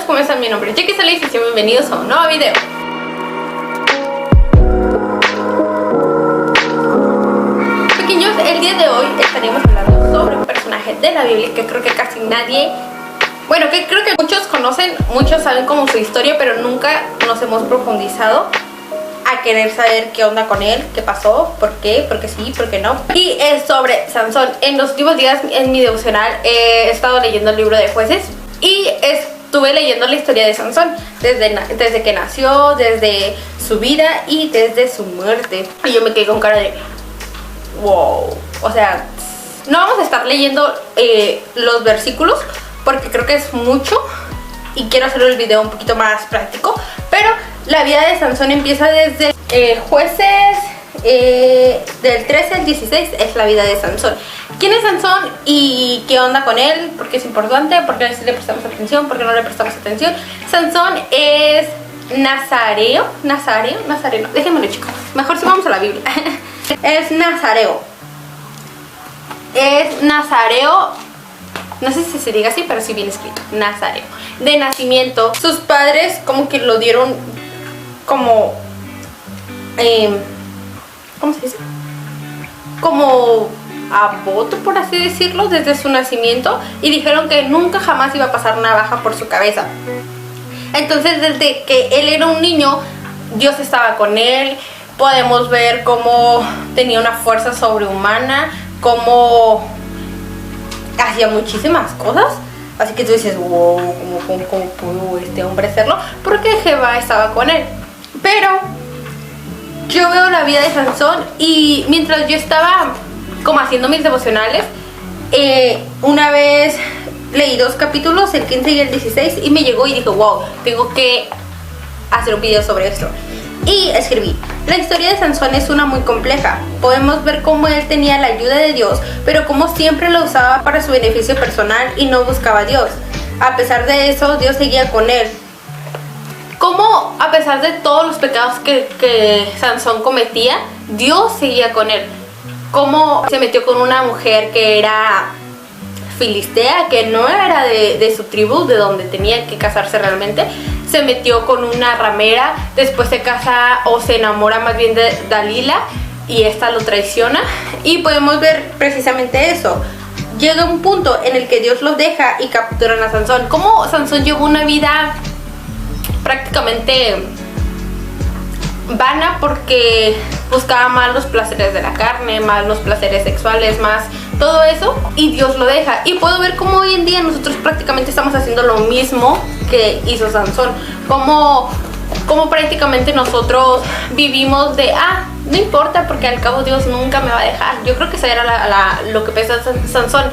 pequeños, ¿cómo están? Mi nombre es Jackie Solís y sean bienvenidos a un nuevo video. Pequeños, el día de hoy estaríamos hablando sobre un personaje de la Biblia que creo que casi nadie, bueno, que creo que muchos conocen, muchos saben como su historia, pero nunca nos hemos profundizado a querer saber qué onda con él, qué pasó, por qué sí, por qué no. Y es sobre Sansón. En los últimos días en mi devocional he estado leyendo el libro de Jueces y estuve leyendo la historia de Sansón desde que nació, desde su vida y desde su muerte. Y yo me quedé con cara de wow. O sea, no vamos a estar leyendo los versículos porque creo que es mucho y quiero hacer el video un poquito más práctico, pero la vida de Sansón empieza desde Jueces del 13 al 16 es la vida de Sansón. ¿Quién es Sansón y qué onda con él? ¿Por qué es importante? ¿Por qué le prestamos atención? ¿Por qué no le prestamos atención? Sansón es nazareo, déjenmelo chicos, mejor si vamos a la Biblia. Es nazareo, no sé si se diga así, pero sí bien escrito, nazareo, de nacimiento. Sus padres como que lo dieron como, ¿cómo se dice? Como a voto, por así decirlo, desde su nacimiento, y dijeron que nunca jamás iba a pasar navaja por su cabeza. Entonces, desde que él era un niño, Dios estaba con él. Podemos ver cómo tenía una fuerza sobrehumana, cómo hacía muchísimas cosas. Así que tú dices, wow, ¿cómo pudo este hombre hacerlo? Porque Jehová estaba con él. Pero yo veo la vida de Sansón y mientras yo estaba como haciendo mis devocionales, una vez leí 2 capítulos, el 15 y el 16, y me llegó y dije, wow, tengo que hacer un video sobre esto. Y escribí, la historia de Sansón es una muy compleja. Podemos ver cómo él tenía la ayuda de Dios, pero como siempre lo usaba para su beneficio personal y no buscaba a Dios. A pesar de eso, Dios seguía con él. Como a pesar de todos los pecados que Sansón cometía, Dios seguía con él. Como se metió con una mujer que era filistea, que no era de su tribu, de donde tenía que casarse realmente. Se metió con una ramera, después se casa o se enamora más bien de Dalila y esta lo traiciona. Y podemos ver precisamente eso. Llega un punto en el que Dios los deja y capturan a Sansón. Como Sansón llevó una vida prácticamente vana porque buscaba más los placeres de la carne, más los placeres sexuales, más todo eso, y Dios lo deja. Y puedo ver cómo hoy en día nosotros prácticamente estamos haciendo lo mismo que hizo Sansón, como prácticamente nosotros vivimos de no importa porque al cabo Dios nunca me va a dejar. Yo creo que eso era lo que pensaba Sansón.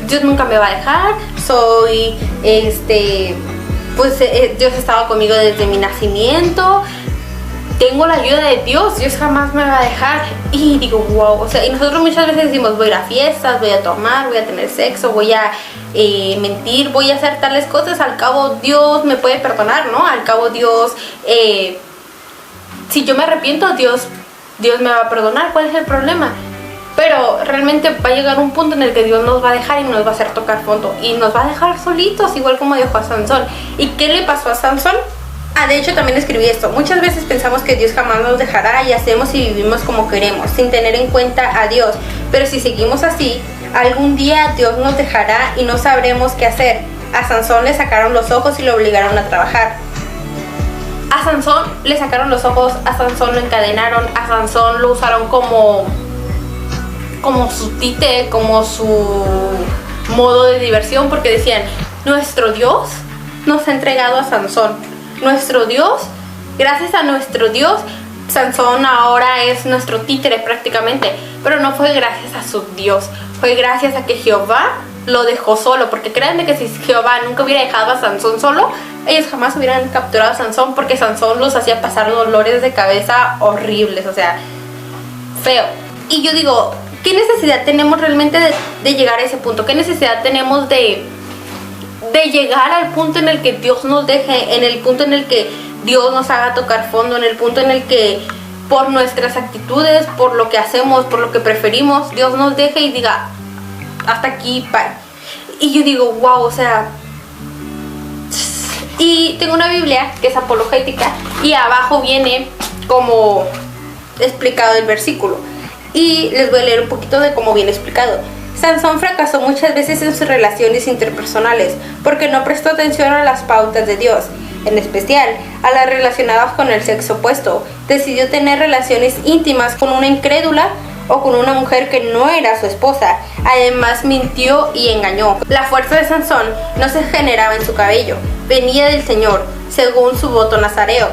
Dios nunca me va a dejar, soy Dios estaba conmigo desde mi nacimiento, tengo la ayuda de Dios, Dios jamás me va a dejar. Y digo, wow, o sea, y nosotros muchas veces decimos, voy a ir a fiestas, voy a tomar, voy a tener sexo, voy a mentir, voy a hacer tales cosas, al cabo Dios me puede perdonar, ¿no? Al cabo Dios, si yo me arrepiento, Dios me va a perdonar. ¿Cuál es el problema? Pero realmente va a llegar un punto en el que Dios nos va a dejar y nos va a hacer tocar fondo y nos va a dejar solitos, igual como dejó a Sansón. ¿Y qué le pasó a Sansón? De hecho también escribí esto. Muchas veces pensamos que Dios jamás nos dejará y hacemos y vivimos como queremos, sin tener en cuenta a Dios. Pero si seguimos así, algún día Dios nos dejará y no sabremos qué hacer. A Sansón le sacaron los ojos y lo obligaron a trabajar. A Sansón le sacaron los ojos, a Sansón lo encadenaron, a Sansón lo usaron como su títere, como su modo de diversión, porque decían, nuestro Dios nos ha entregado a Sansón. Nuestro Dios, gracias a nuestro Dios, Sansón ahora es nuestro títere prácticamente. Pero no fue gracias a su Dios, fue gracias a que Jehová lo dejó solo. Porque créanme que si Jehová nunca hubiera dejado a Sansón solo, ellos jamás hubieran capturado a Sansón, porque Sansón los hacía pasar dolores de cabeza horribles, o sea, feo. Y yo digo, ¿qué necesidad tenemos realmente de llegar a ese punto? ¿Qué necesidad tenemos de llegar al punto en el que Dios nos deje, en el punto en el que Dios nos haga tocar fondo, en el punto en el que por nuestras actitudes, por lo que hacemos, por lo que preferimos, Dios nos deje y diga, hasta aquí, bye? Y yo digo, wow, o sea, Y tengo una Biblia que es apologética y abajo viene como explicado el versículo. Y les voy a leer un poquito de cómo viene explicado. Sansón fracasó muchas veces en sus relaciones interpersonales porque no prestó atención a las pautas de Dios, en especial a las relacionadas con el sexo opuesto. Decidió tener relaciones íntimas con una incrédula o con una mujer que no era su esposa. Además mintió y engañó. La fuerza de Sansón no se generaba en su cabello, venía del Señor, según su voto nazareo.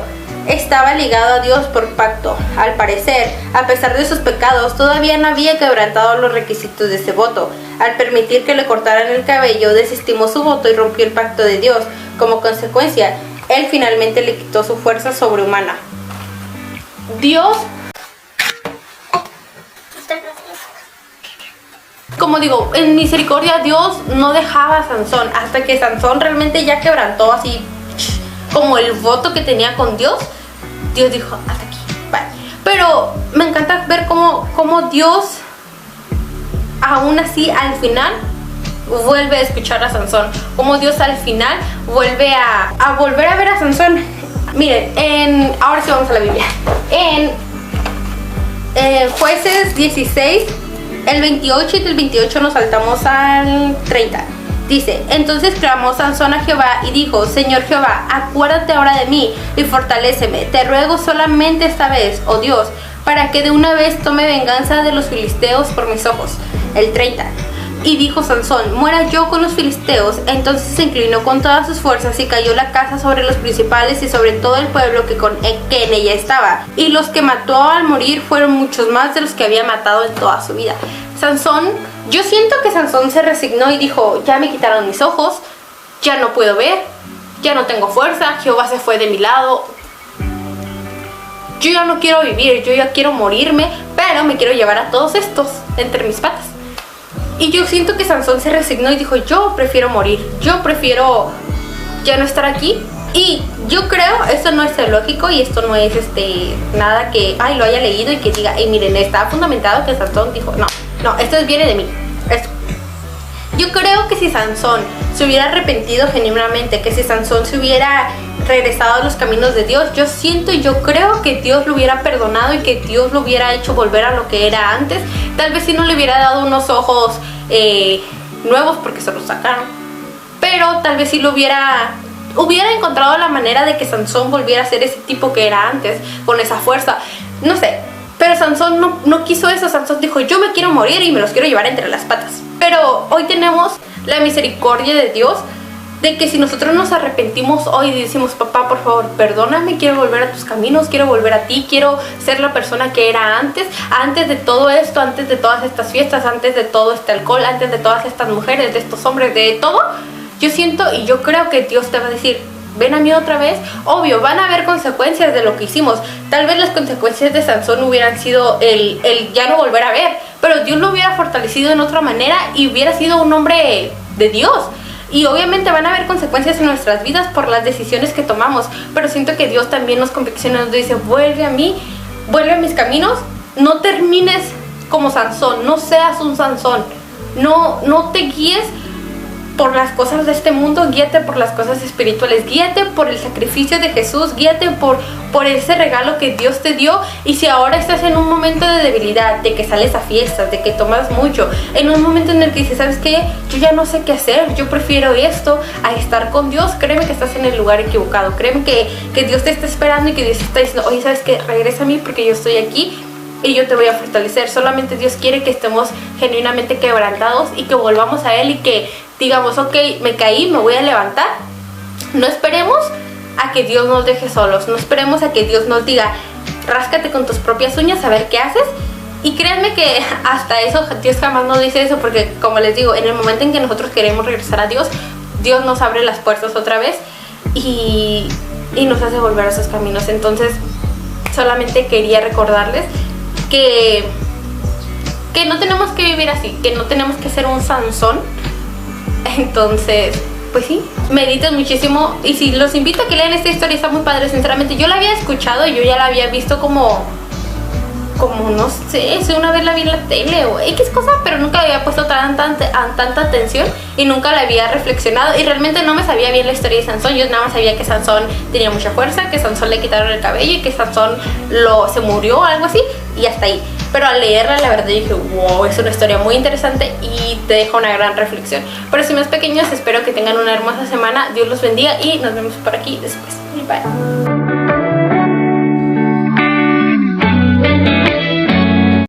Estaba ligado a Dios por pacto. Al parecer, a pesar de sus pecados, todavía no había quebrantado los requisitos de ese voto. Al permitir que le cortaran el cabello, desestimó su voto y rompió el pacto de Dios. Como consecuencia, él finalmente le quitó su fuerza sobrehumana. Dios, como digo, en misericordia Dios no dejaba a Sansón hasta que Sansón realmente ya quebrantó así como el voto que tenía con Dios. Dios dijo, hasta aquí, vale. Pero me encanta ver cómo Dios aún así al final vuelve a escuchar a Sansón, como Dios al final vuelve a volver a ver a Sansón. Miren, ahora sí vamos a la Biblia. En Jueces 16, el 28, y del 28 nos saltamos al 30. Dice, entonces clamó Sansón a Jehová y dijo, Señor Jehová, acuérdate ahora de mí y fortaléceme. Te ruego solamente esta vez, oh Dios, para que de una vez tome venganza de los filisteos por mis ojos. El 30. Y dijo Sansón, muera yo con los filisteos. Entonces se inclinó con todas sus fuerzas y cayó la casa sobre los principales y sobre todo el pueblo que en ella estaba. Y los que mató al morir fueron muchos más de los que había matado en toda su vida. Sansón, yo siento que Sansón se resignó y dijo, ya me quitaron mis ojos, ya no puedo ver, ya no tengo fuerza, Jehová se fue de mi lado. Yo ya no quiero vivir, yo ya quiero morirme, pero me quiero llevar a todos estos entre mis patas. Y yo siento que Sansón se resignó y dijo, yo prefiero morir, yo prefiero ya no estar aquí. Y yo creo, esto no es lógico y esto no es nada que lo haya leído y que diga, miren, está fundamentado que Sansón dijo, no, esto viene de mí. Yo creo que si Sansón se hubiera arrepentido genuinamente, que si Sansón se hubiera regresado a los caminos de Dios, yo creo que Dios lo hubiera perdonado y que Dios lo hubiera hecho volver a lo que era antes. Tal vez si no le hubiera dado unos ojos nuevos porque se los sacaron, pero tal vez si lo hubiera encontrado la manera de que Sansón volviera a ser ese tipo que era antes, con esa fuerza, no sé. Pero Sansón no quiso eso. Sansón dijo, yo me quiero morir y me los quiero llevar entre las patas. Pero hoy tenemos la misericordia de Dios, de que si nosotros nos arrepentimos hoy y decimos, papá, por favor, perdóname, quiero volver a tus caminos, quiero volver a ti, quiero ser la persona que era antes de todo esto, antes de todas estas fiestas, antes de todo este alcohol, antes de todas estas mujeres, de estos hombres, de todo. Yo siento y yo creo que Dios te va a decir, ven a mí otra vez. Obvio, van a haber consecuencias de lo que hicimos. Tal vez las consecuencias de Sansón hubieran sido el ya no volver a ver, pero Dios lo hubiera fortalecido en otra manera y hubiera sido un hombre de Dios. Y obviamente van a haber consecuencias en nuestras vidas por las decisiones que tomamos, pero siento que Dios también nos convicciona, nos dice, vuelve a mí, vuelve a mis caminos. No termines como Sansón, no seas un Sansón, no te guíes por las cosas de este mundo, guíate por las cosas espirituales, guíate por el sacrificio de Jesús, guíate por ese regalo que Dios te dio. Y si ahora estás en un momento de debilidad, de que sales a fiestas, de que tomas mucho, en un momento en el que dices, ¿sabes qué? Yo ya no sé qué hacer, yo prefiero esto a estar con Dios, créeme que estás en el lugar equivocado, créeme que Dios te está esperando y que Dios te está diciendo, oye, ¿sabes qué? Regresa a mí porque yo estoy aquí y yo te voy a fortalecer. Solamente Dios quiere que estemos genuinamente quebrantados y que volvamos a Él y que digamos, ok, me caí, me voy a levantar. No esperemos a que Dios nos deje solos, no esperemos a que Dios nos diga, ráscate con tus propias uñas a ver qué haces. Y créanme que hasta eso Dios jamás nos dice eso, porque como les digo, en el momento en que nosotros queremos regresar a Dios, Dios nos abre las puertas otra vez y nos hace volver a esos caminos. Entonces solamente quería recordarles que no tenemos que vivir así, que no tenemos que ser un Sansón. Entonces, pues sí, mediten muchísimo. Y si los invito a que lean esta historia, está muy padre. Sinceramente, yo la había escuchado y yo ya la había visto como como no sé, si una vez la vi en la tele o X cosa, pero nunca le había puesto tanta atención y nunca la había reflexionado y realmente no me sabía bien la historia de Sansón. Yo nada más sabía que Sansón tenía mucha fuerza, que Sansón le quitaron el cabello y que Sansón se murió o algo así y hasta ahí. Pero al leerla la verdad dije, wow, es una historia muy interesante y te deja una gran reflexión. Pero si más pequeños, espero que tengan una hermosa semana, Dios los bendiga y nos vemos por aquí después. Bye.